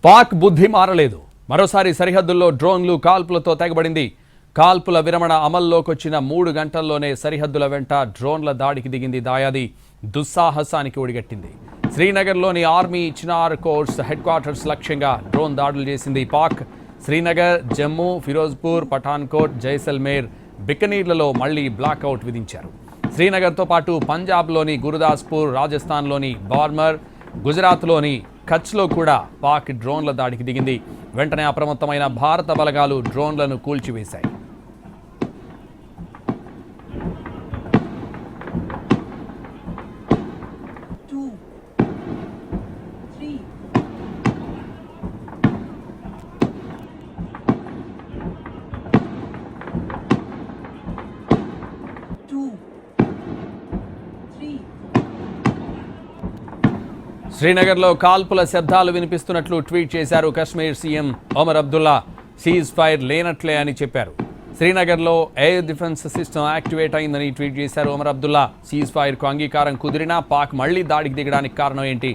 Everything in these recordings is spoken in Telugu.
పాక్ బుద్ధి మారలేదు. మరోసారి సరిహద్దుల్లో డ్రోన్లు కాల్పులతో తెగబడింది. కాల్పుల విరమణ అమల్లోకొచ్చిన 3 గంటల్లోనే సరిహద్దుల వెంట డ్రోన్ల దాడికి దిగింది దాయాది. దుస్సాహసానికి ఒడిగట్టింది. శ్రీనగర్లోని army Chinar corps headquarters లక్ష్యంగా డ్రోన్ దాడులు చేసింది పాక్. శ్రీనగర్, జమ్మూ, ఫిరోజ్పూర్, పఠాన్కోట్, జైసల్మేర్, బికనీర్లలో మళ్లీ బ్లాక్అవుట్ విధించారు. శ్రీనగర్తో పాటు పంజాబ్లోని గురుదాస్పూర్, రాజస్థాన్లోని బార్మర్, గుజరాత్లోని కచ్లో కూడా పాక్ డ్రోన్ల దాడికి దిగింది. వెంటనే అప్రమత్తమైన భారత బలగాలు డ్రోన్లను కూల్చివేశాయి. శ్రీనగర్లో కాల్పుల శబ్దాలు వినిపిస్తున్నట్లు ట్వీట్ చేశారు Kashmir CM Omar Abdullah. Ceasefire లేనట్లే అని చెప్పారు. శ్రీనగర్లో ఎయిర్ డిఫెన్స్ సిస్టమ్ యాక్టివేట్ అయిందని ట్వీట్ చేశారు ఒమర్ అబ్దుల్లా. సీజ్ ఫైర్కు అంగీకారం కుదిరినా పాక్ మళ్లీ దాడికి దిగడానికి కారణం ఏంటి?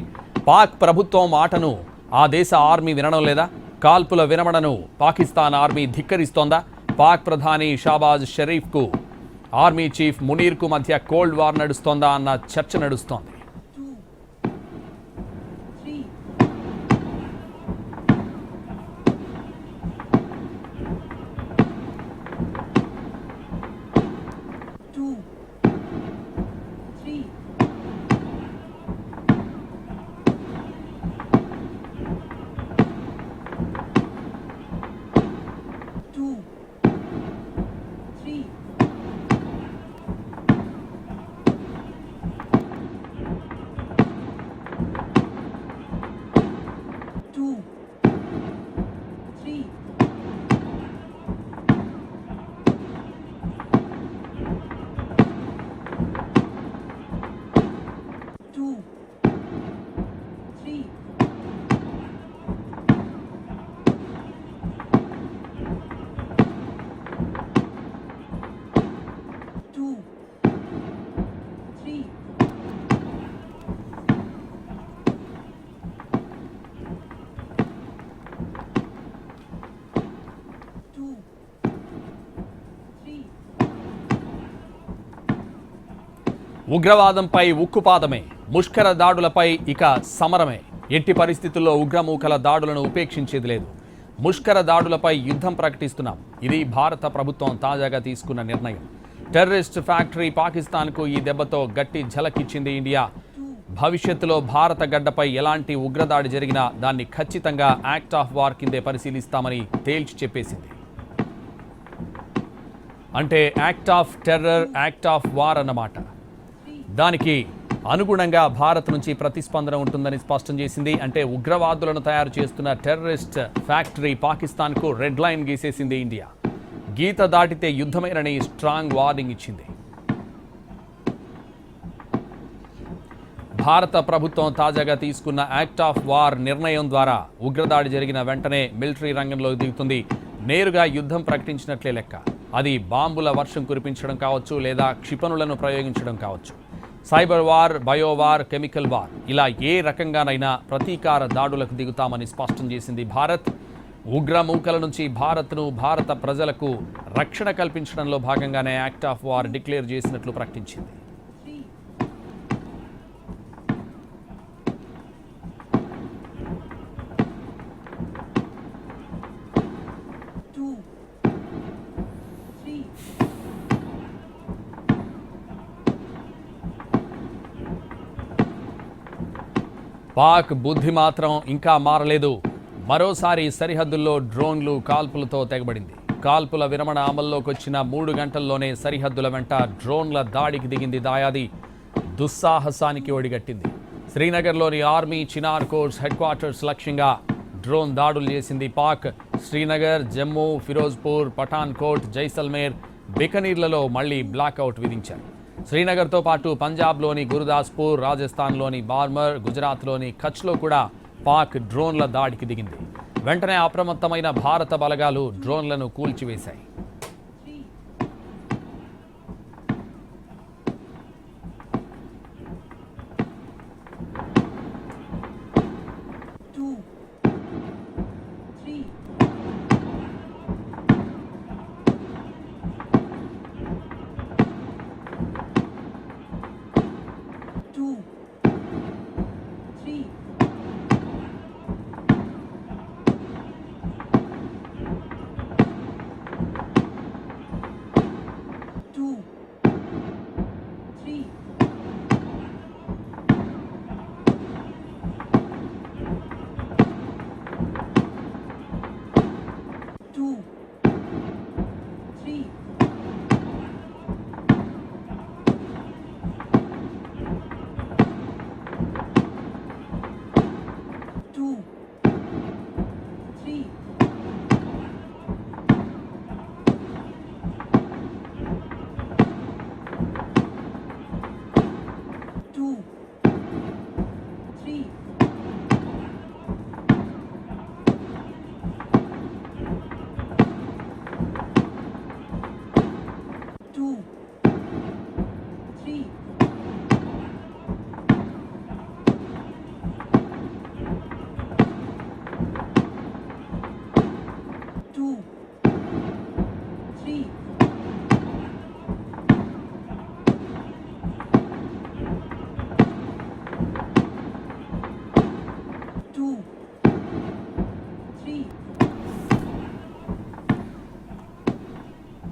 పాక్ ప్రభుత్వం మాటను ఆ దేశ ఆర్మీ వినడం లేదా? కాల్పుల విరమణను పాకిస్తాన్ ఆర్మీ ధిక్కరిస్తోందా? పాక్ ప్రధాని షాబాజ్ షరీఫ్కు ఆర్మీ చీఫ్ మునీర్కు మధ్య కోల్డ్ వార్ నడుస్తోందా అన్న చర్చ నడుస్తోంది. ఉగ్రవాదంపై ఉక్కుపాదమే, ముష్కర దాడులపై ఇక సమరమే. ఎట్టి పరిస్థితుల్లో ఉగ్రమూకల దాడులను ఉపేక్షించేది లేదు. ముష్కర దాడులపై యుద్ధం ప్రకటిస్తున్నాం. ఇది భారత ప్రభుత్వం తాజాగా తీసుకున్న నిర్ణయం. టెర్రరిస్ట్ ఫ్యాక్టరీ పాకిస్తాన్కు ఈ దెబ్బతో గట్టి ఝలకిచ్చింది ఇండియా. భవిష్యత్తులో భారత గడ్డపై ఎలాంటి ఉగ్రదాడి జరిగినా దాన్ని ఖచ్చితంగా యాక్ట్ ఆఫ్ వార్ కిందే పరిశీలిస్తామని తేల్చి చెప్పేసింది. అంటే act of terror, act of war అన్నమాట. దానికి అనుగుణంగా భారత్ నుంచి ప్రతిస్పందన ఉంటుందని స్పష్టం చేసింది. అంటే ఉగ్రవాదులను తయారు చేస్తున్న టెర్రరిస్ట్ ఫ్యాక్టరీ పాకిస్తాన్కు రెడ్ లైన్ గీసేసింది ఇండియా. గీత దాటితే యుద్ధమేనని స్ట్రాంగ్ వార్నింగ్ ఇచ్చింది. భారత ప్రభుత్వం తాజాగా తీసుకున్న యాక్ట్ ఆఫ్ వార్ నిర్ణయం ద్వారా ఉగ్రదాడి జరిగిన వెంటనే మిలిటరీ రంగంలోకి దిగుతుంది. నేరుగా యుద్ధం ప్రకటించినట్లే లెక్క. అది బాంబుల వర్షం కురిపించడం కావచ్చు, లేదా క్షిపణులను ప్రయోగించడం కావచ్చు. Cyber war, biowar, chemical war, ఇలా ఏ రకంగానైనా ప్రతీకార దాడులకు దిగుతామని స్పష్టం చేసింది భారత్. ఉగ్రమూకల నుంచి భారత్ను, భారత ప్రజలకు రక్షణ కల్పించడంలో భాగంగానే యాక్ట్ ఆఫ్ వార్ డిక్లేర్ చేసినట్లు ప్రకటించింది. పాక్ బుద్ధి మాత్రం ఇంకా మారలేదు. మరోసారి సరిహద్దుల్లో డ్రోన్లు కాల్పులతో తెగబడింది. కాల్పుల విరమణ అమల్లోకి వచ్చిన 3 గంటల్లోనే సరిహద్దుల వెంట డ్రోన్ల దాడికి దిగింది దాయాది. దుస్సాహసానికి ఒడిగట్టింది. శ్రీనగర్లోని army Chinar corps headquarters లక్ష్యంగా డ్రోన్ దాడులు చేసింది పాక్. శ్రీనగర్, జమ్మూ, ఫిరోజ్పూర్, పఠాన్కోట్, జైసల్మేర్, బికనీర్లలో మళ్లీ బ్లాక్అవుట్ విధించారు. శ్రీనగర్తో పాటు పంజాబ్లోని గురుదాస్పూర్, రాజస్థాన్లోని బార్మర్, గుజరాత్లోని కచ్లో కూడా పాక్ డ్రోన్ల దాడికి దిగింది. వెంటనే అప్రమత్తమైన భారత బలగాలు డ్రోన్లను కూల్చివేశాయి.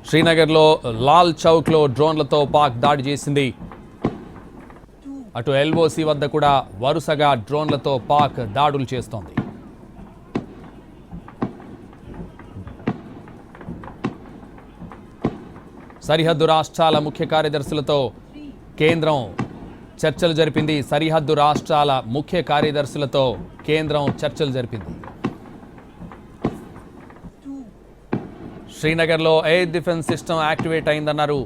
శ్రీనగర్లో లాల్ చౌక్లో డ్రోన్లతో పాక్ దాడి చేసింది. అటు ఎల్ఓసి వద్ద కూడా వరుసగా డ్రోన్లతో పాక్ దాడులు చేస్తోంది. సరిహద్దు రాష్ట్రాల ముఖ్య కార్యదర్శులతో కేంద్రం చర్చలు జరిపింది. సరిహద్దు రాష్ట్రాల ముఖ్య కార్యదర్శులతో కేంద్రం చర్చలు జరిపింది. శ్రీనగర్లో ఎయిర్ డిఫెన్స్ సిస్టమ్ యాక్టివేట్ అయిందన్నారు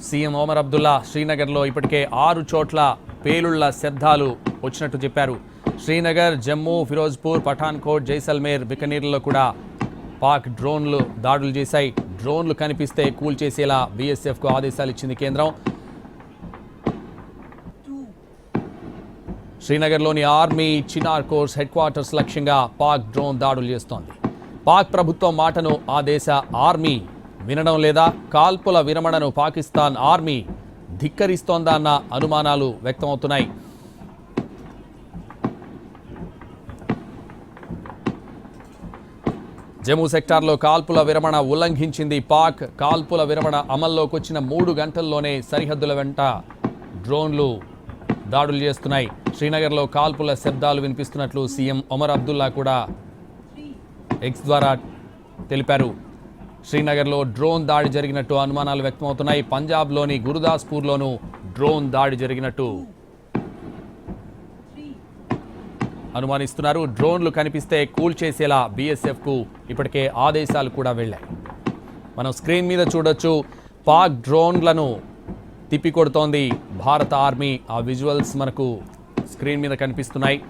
సీఎం ఒమర్ అబ్దుల్లా. శ్రీనగర్లో ఇప్పటికే 6 చోట్ల పేలుళ్ల శబ్దాలు వచ్చినట్టు చెప్పారు. శ్రీనగర్, జమ్మూ, ఫిరోజ్పూర్, పఠాన్కోట్, జైసల్మేర్, బికనీర్లో కూడా పాక్ డ్రోన్లు దాడులు చేశాయి. డ్రోన్లు కనిపిస్తే కూల్చేసేలా బీఎస్ఎఫ్కు ఆదేశాలు ఇచ్చింది కేంద్రం. శ్రీనగర్లోని army Chinar corps headquarters లక్ష్యంగా పాక్ డ్రోన్ దాడులు చేస్తోంది. పాక్ ప్రభుత్వం మాటను ఆ దేశ ఆర్మీ వినడం లేదా? కాల్పుల విరమణను పాకిస్తాన్ ఆర్మీ ధిక్కరిస్తోందా అన్న అనుమానాలు వ్యక్తమవుతున్నాయి. జమ్మూ సెక్టార్లో కాల్పుల విరమణ ఉల్లంఘించింది పాక్. కాల్పుల విరమణ అమల్లోకి వచ్చిన 3 గంటల్లోనే సరిహద్దుల వెంట డ్రోన్లు దాడులు చేస్తున్నాయి. శ్రీనగర్లో కాల్పుల శబ్దాలు వినిపిస్తున్నట్లు సీఎం ఒమర్ అబ్దుల్లా కూడా ఎక్స్ ద్వారా తెలిపారు. శ్రీనగర్లో డ్రోన్ దాడి జరిగినట్టు అనుమానాలు వ్యక్తమవుతున్నాయి. పంజాబ్లోని గురుదాస్పూర్లోనూ డ్రోన్ దాడి జరిగినట్టు అనుమానిస్తున్నారు. డ్రోన్లు కనిపిస్తే కూల్చేసేలా బీఎస్ఎఫ్కు ఇప్పటికే ఆదేశాలు కూడా వెళ్ళాయి. మనం స్క్రీన్ మీద చూడొచ్చు, పాక్ డ్రోన్లను తిప్పికొడుతోంది భారత ఆర్మీ. ఆ విజువల్స్ మనకు స్క్రీన్ మీద కనిపిస్తున్నాయి.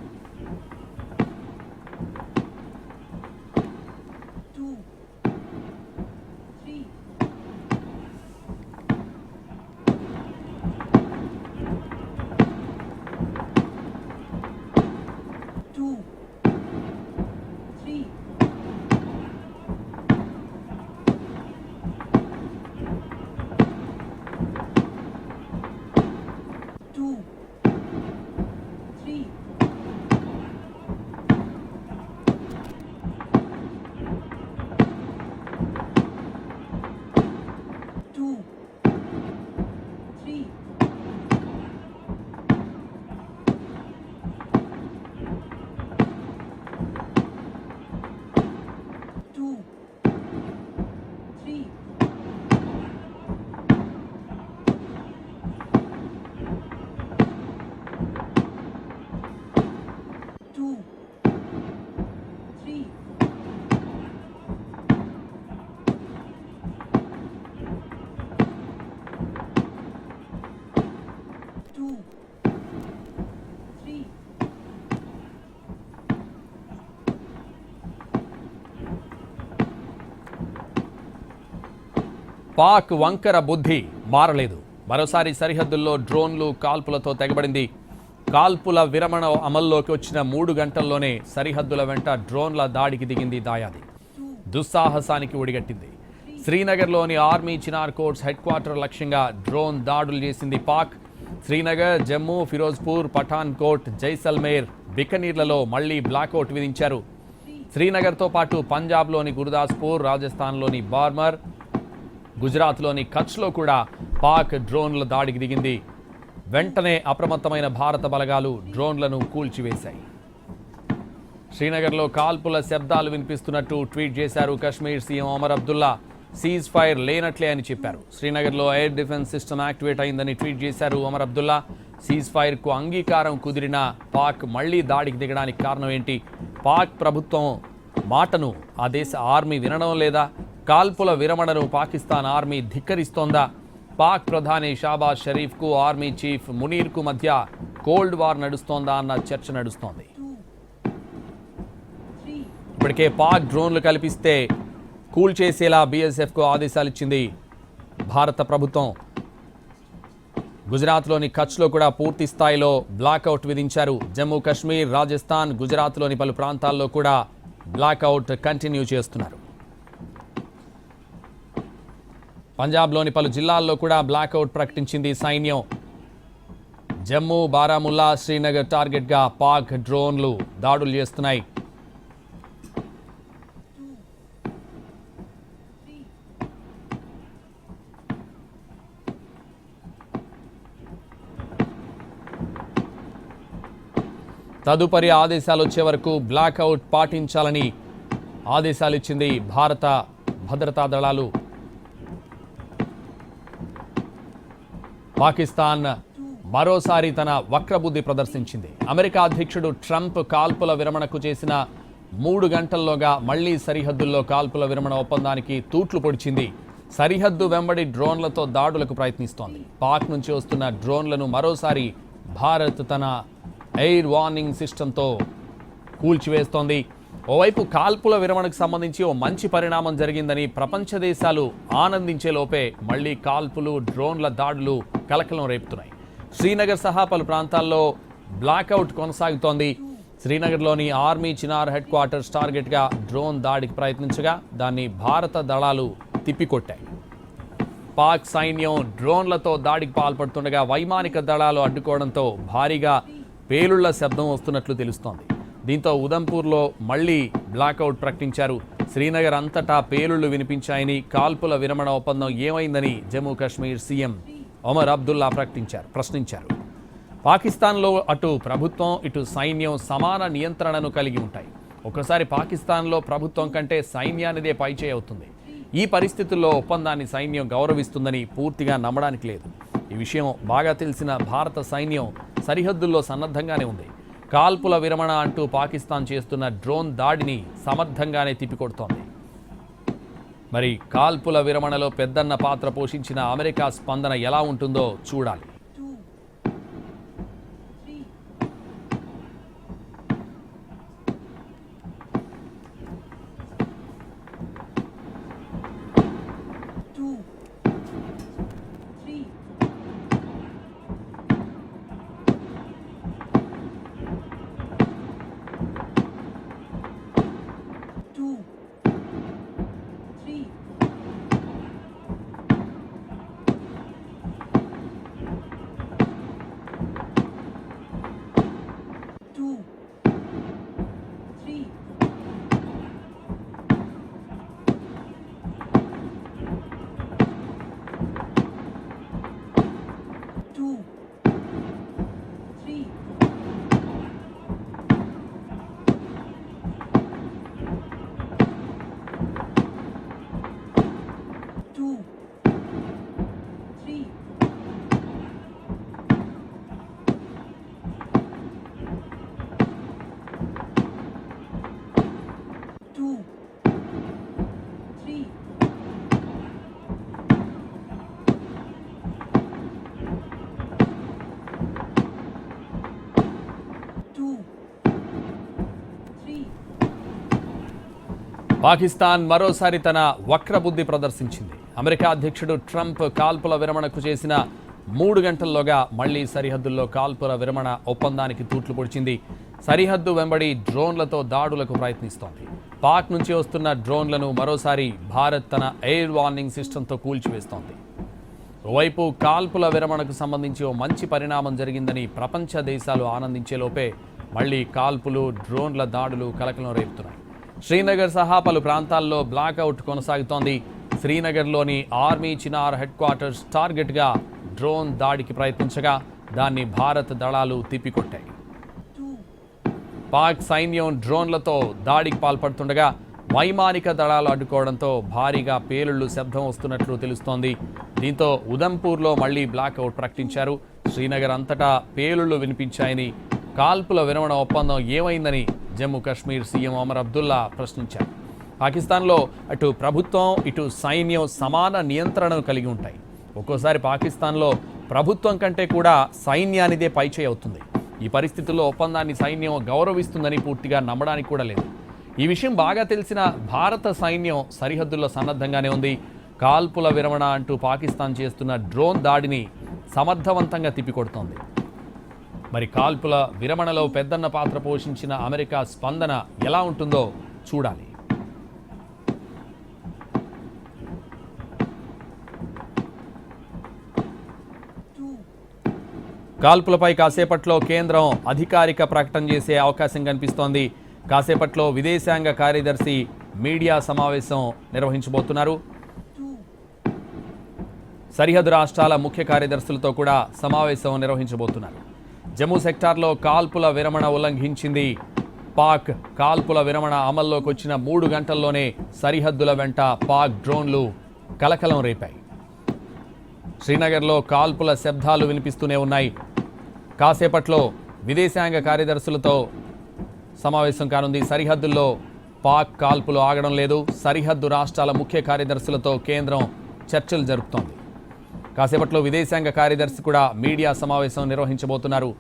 పాక్ వంకర బుద్ధి మారలేదు. మరోసారి సరిహద్దుల్లో డ్రోన్లు కాల్పులతో తెగబడింది. కాల్పుల విరమణ అమల్లోకి వచ్చిన 3 గంటల్లోనే సరిహద్దుల వెంట డ్రోన్ల దాడికి దిగింది దాయాది. దుస్సాహసానికి ఒడిగట్టింది. శ్రీనగర్లోని army Chinar corps headquarter లక్ష్యంగా డ్రోన్ దాడులు చేసింది పాక్. శ్రీనగర్, జమ్మూ, ఫిరోజ్పూర్, పఠాన్కోట్, జైసల్మేర్, బికనీర్లలో మళ్లీ బ్లాకౌట్ విధించారు. శ్రీనగర్తో పాటు పంజాబ్లోని గురుదాస్పూర్, రాజస్థాన్లోని బార్మర్, గుజరాత్లోని కచ్లో కూడా పాక్ డ్రోన్ల దాడికి దిగింది. వెంటనే అప్రమత్తమైన భారత బలగాలు డ్రోన్లను కూల్చివేశాయి. శ్రీనగర్లో కాల్పుల శబ్దాలు వినిపిస్తున్నట్టు ట్వీట్ చేశారు Kashmir CM Omar Abdullah. Ceasefire లేనట్లే అని చెప్పారు. శ్రీనగర్లో ఎయిర్ డిఫెన్స్ సిస్టమ్ యాక్టివేట్ అయిందని ట్వీట్ చేశారు ఒమర్ అబ్దుల్లా. సీజ్ ఫైర్కు అంగీకారం కుదిరిన పాక్ మళ్లీ దాడికి దిగడానికి కారణం ఏంటి? పాక్ ప్రభుత్వం మాటను ఆ దేశ ఆర్మీ వినడం లేదా? కాల్పుల విరమణను పాకిస్తాన్ ఆర్మీ ధిక్కరిస్తోందా? పాక్ ప్రధాని షాబాజ్ షరీఫ్కు ఆర్మీ చీఫ్ మునీర్కు మధ్య కోల్డ్ వార్ నడుస్తోందా అన్న చర్చ నడుస్తోంది. ఇప్పటికే పాక్ డ్రోన్లు కల్పిస్తే కూల్చేసేలా బీఎస్ఎఫ్కు ఆదేశాలు ఇచ్చింది భారత ప్రభుత్వం. గుజరాత్లోని కచ్లో కూడా పూర్తి స్థాయిలో బ్లాకౌట్ విధించారు. జమ్మూ కాశ్మీర్, రాజస్థాన్, గుజరాత్లోని పలు ప్రాంతాల్లో కూడా బ్లాకౌట్ కంటిన్యూ చేస్తున్నారు. పంజాబ్లోని పలు జిల్లాల్లో కూడా బ్లాకౌట్ ప్రకటించింది సైన్యం. జమ్మూ, బారాముల్లా, శ్రీనగర్ టార్గెట్గా పాక్ డ్రోన్లు దాడులు చేస్తున్నాయి. తదుపరి ఆదేశాలు వచ్చే వరకు బ్లాక్అవుట్ పాటించాలని ఆదేశాలు ఇచ్చింది భారత భద్రతా దళాలు. పాకిస్తాన్ మరోసారి తన వక్రబుద్ధి ప్రదర్శించింది. అమెరికా అధ్యక్షుడు ట్రంప్ కాల్పుల విరమణకు చేసిన 3 గంటల్లోగా మళ్లీ సరిహద్దుల్లో కాల్పుల విరమణ ఒప్పందానికి తూట్లు పొడిచింది. సరిహద్దు వెంబడి డ్రోన్లతో దాడులకు ప్రయత్నిస్తోంది. పాక్ నుంచి వస్తున్న డ్రోన్లను మరోసారి భారత్ తన ఎయిర్ వార్నింగ్ సిస్టంతో కూల్చివేస్తోంది. ఓవైపు కాల్పుల విరమణకు సంబంధించి ఓ మంచి పరిణామం జరిగిందని ప్రపంచ దేశాలు ఆనందించే లోపే మళ్లీ కాల్పులు, డ్రోన్ల దాడులు కలకలం రేపుతున్నాయి. శ్రీనగర్ సహా పలు ప్రాంతాల్లో బ్లాక్అవుట్ కొనసాగుతోంది. శ్రీనగర్లోని ఆర్మీ చినార్ హెడ్ క్వార్టర్స్ టార్గెట్గా డ్రోన్ దాడికి ప్రయత్నించగా దాన్ని భారత దళాలు తిప్పికొట్టాయి. పాక్ సైన్యం డ్రోన్లతో దాడికి పాల్పడుతుండగా వైమానిక దళాలు అడ్డుకోవడంతో భారీగా పేలుళ్ల శబ్దం వస్తున్నట్లు తెలుస్తోంది. దీంతో ఉదంపూర్లో మళ్లీ బ్లాక్అవుట్ ప్రకటించారు. శ్రీనగర్ అంతటా పేలుళ్లు వినిపించాయని, కాల్పుల విరమణ ఒప్పందం ఏమైందని జమ్మూ కాశ్మీర్ సీఎం ఒమర్ అబ్దుల్లా ప్రశ్నించారు. పాకిస్తాన్లో అటు ప్రభుత్వం ఇటు సైన్యం సమాన నియంత్రణను కలిగి ఉంటాయి. ఒకసారి పాకిస్తాన్లో ప్రభుత్వం కంటే సైన్యానిదే పైచేయి అవుతుంది. ఈ పరిస్థితుల్లో ఒప్పందాన్ని సైన్యం గౌరవిస్తుందని పూర్తిగా నమ్మడానికి లేదు. ఈ విషయం బాగా తెలిసిన భారత సైన్యం సరిహద్దుల్లో సన్నద్ధంగానే ఉంది. కాల్పుల విరమణ అంటూ పాకిస్తాన్ చేస్తున్న డ్రోన్ దాడిని సమర్థంగానే తిప్పికొడుతోంది. మరి కాల్పుల విరమణలో పెద్దన్న పాత్ర పోషించిన అమెరికా స్పందన ఎలా ఉంటుందో చూడాలి. పాకిస్తాన్ మరోసారి తన వక్రబుద్ధి ప్రదర్శించింది. అమెరికా అధ్యక్షుడు ట్రంప్ కాల్పుల విరమణకు చేసిన 3 గంటల్లోగా మళ్లీ సరిహద్దుల్లో కాల్పుల విరమణ ఒప్పందానికి తూట్లు పొడిచింది. సరిహద్దు వెంబడి డ్రోన్లతో దాడులకు ప్రయత్నిస్తోంది. పాక్ నుంచి వస్తున్న డ్రోన్లను మరోసారి భారత్ తన ఎయిర్ వార్నింగ్ సిస్టంతో కూల్చివేస్తోంది. ఓవైపు కాల్పుల విరమణకు సంబంధించి ఓ మంచి పరిణామం జరిగిందని ప్రపంచ దేశాలు ఆనందించేలోపే మళ్లీ కాల్పులు, డ్రోన్ల దాడులు కలకలం రేపుతున్నాయి. శ్రీనగర్ సహా పలు ప్రాంతాల్లో బ్లాక్అవుట్ కొనసాగుతోంది. శ్రీనగర్లోని ఆర్మీ చినార్ హెడ్ క్వార్టర్స్ టార్గెట్గా డ్రోన్ దాడికి ప్రయత్నించగా దాన్ని భారత దళాలు తిప్పికొట్టాయి. పాక్ సైన్యం డ్రోన్లతో దాడికి పాల్పడుతుండగా వైమానిక దళాలు అడ్డుకోవడంతో భారీగా పేలుళ్లు శబ్దం వస్తున్నట్లు తెలుస్తోంది. దీంతో ఉదంపూర్లో మళ్లీ బ్లాక్అవుట్ ప్రకటించారు. శ్రీనగర్ అంతటా పేలుళ్లు వినిపించాయని, కాల్పుల విరమణ ఒప్పందం ఏమైందని జమ్మూ కాశ్మీర్ సీఎం ఒమర్ అబ్దుల్లా ప్రశ్నించారు. పాకిస్తాన్లో అటు ప్రభుత్వం ఇటు సైన్యం సమాన నియంత్రణను కలిగి ఉంటాయి. ఒక్కోసారి పాకిస్తాన్లో ప్రభుత్వం కంటే కూడా సైన్యానిదే పైచేయి అవుతుంది. ఈ పరిస్థితుల్లో ఒప్పందాన్ని సైన్యం గౌరవిస్తుందని పూర్తిగా నమ్మడానికి కూడా లేదు. ఈ విషయం బాగా తెలిసిన భారత సైన్యం సరిహద్దుల్లో సన్నద్ధంగానే ఉంది. కాల్పుల విరమణ అంటూ పాకిస్తాన్ చేస్తున్న డ్రోన్ దాడిని సమర్థవంతంగా తిప్పికొడుతోంది. మరి కాల్పుల విరమణలో పెద్దన్న పాత్ర పోషించిన అమెరికా స్పందన ఎలా ఉంటుందో చూడాలి. కాల్పులపై కాసేపట్లో కేంద్రం అధికారిక ప్రకటన చేసే అవకాశం కనిపిస్తోంది. కాసేపట్లో విదేశాంగ కార్యదర్శి మీడియా సమావేశం నిర్వహించబోతున్నారు. సరిహద్దు రాష్ట్రాల ముఖ్య కార్యదర్శులతో కూడా సమావేశం నిర్వహించబోతున్నారు. జమ్మూ సెక్టార్లో కాల్పుల విరమణ ఉల్లంఘించింది పాక్. కాల్పుల విరమణ అమల్లోకి వచ్చిన 3 గంటల్లోనే సరిహద్దుల వెంట పాక్ డ్రోన్లు కలకలం రేపాయి. శ్రీనగర్లో కాల్పుల శబ్దాలు వినిపిస్తూనే ఉన్నాయి. కాసేపట్లో విదేశాంగ కార్యదర్శులతో సమావేశం కానుంది. సరిహద్దుల్లో పాక్ కాల్పులు ఆగడం లేదు. సరిహద్దు రాష్ట్రాల ముఖ్య కార్యదర్శులతో కేంద్రం చర్చలు జరుపుతోంది. కాసేపట్లో విదేశాంగ కార్యదర్శి కూడా మీడియా సమావేశం నిర్వహించబోతున్నారు.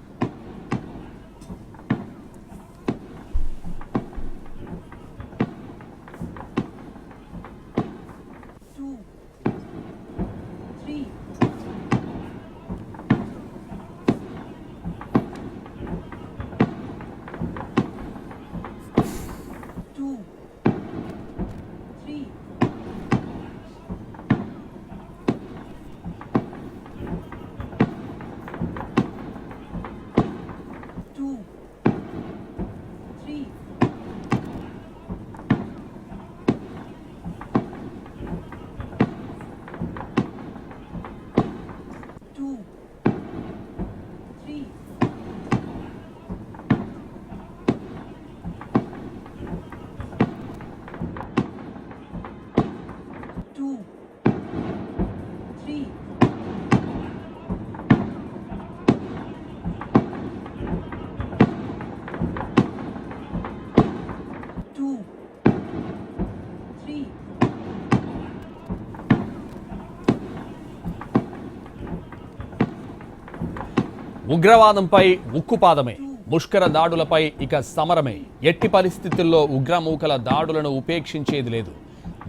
ఉగ్రవాదంపై ఉక్కుపాదమే. ముష్కర దాడులపై ఇక సమరమే. ఎట్టి పరిస్థితుల్లో ఉగ్రమూకల దాడులను ఉపేక్షించేది లేదు.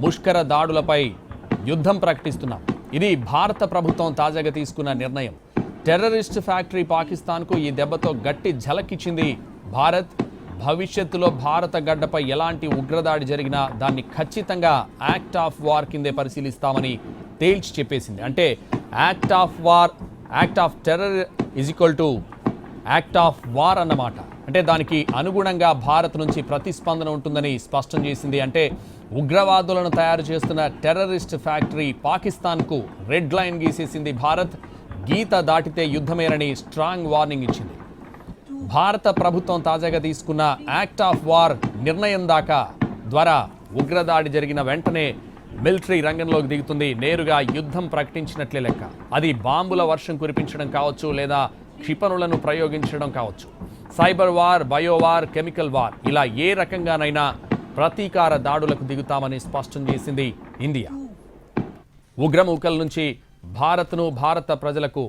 ముష్కర దాడులపై యుద్ధం ప్రకటిస్తున్నాం. ఇది భారత ప్రభుత్వం తాజాగా తీసుకున్న నిర్ణయం. టెర్రరిస్ట్ ఫ్యాక్టరీ పాకిస్తాన్కు ఈ దెబ్బతో గట్టి ఝలకిచ్చింది భారత్. భవిష్యత్తులో భారత గడ్డపై ఎలాంటి ఉగ్రదాడి జరిగినా దాన్ని ఖచ్చితంగా యాక్ట్ ఆఫ్ వార్ కిందే పరిశీలిస్తామని తేల్చి చెప్పేసింది. అంటే act of terror is equal to act of war అన్నమాట. అంటే దానికి అనుగుణంగా భారత్ నుంచి ప్రతిస్పందన ఉంటుందని స్పష్టం చేసింది. అంటే ఉగ్రవాదులను తయారు చేస్తున్న టెర్రరిస్ట్ ఫ్యాక్టరీ పాకిస్తాన్కు రెడ్ లైన్ గీసేసింది భారత్. గీత దాటితే యుద్ధమేనని స్ట్రాంగ్ వార్నింగ్ ఇచ్చింది. భారత ప్రభుత్వం తాజాగా తీసుకున్న యాక్ట్ ఆఫ్ వార్ నిర్ణయం ద్వారా ఉగ్రదాడి జరిగిన వెంటనే మిలిటరీ రంగంలోకి దిగుతుంది. నేరుగా యుద్ధం ప్రకటించినట్లే లెక్క. అది బాంబుల వర్షం కురిపించడం కావచ్చు, లేదా క్షిపణులను ప్రయోగించడం కావచ్చు. Cyber war, biowar, chemical war, ఇలా ఏ రకంగానైనా ప్రతీకార దాడులకు దిగుతామని స్పష్టం చేసింది ఇండియా. ఉగ్రమూకల నుంచి భారత్ను, భారత ప్రజలకు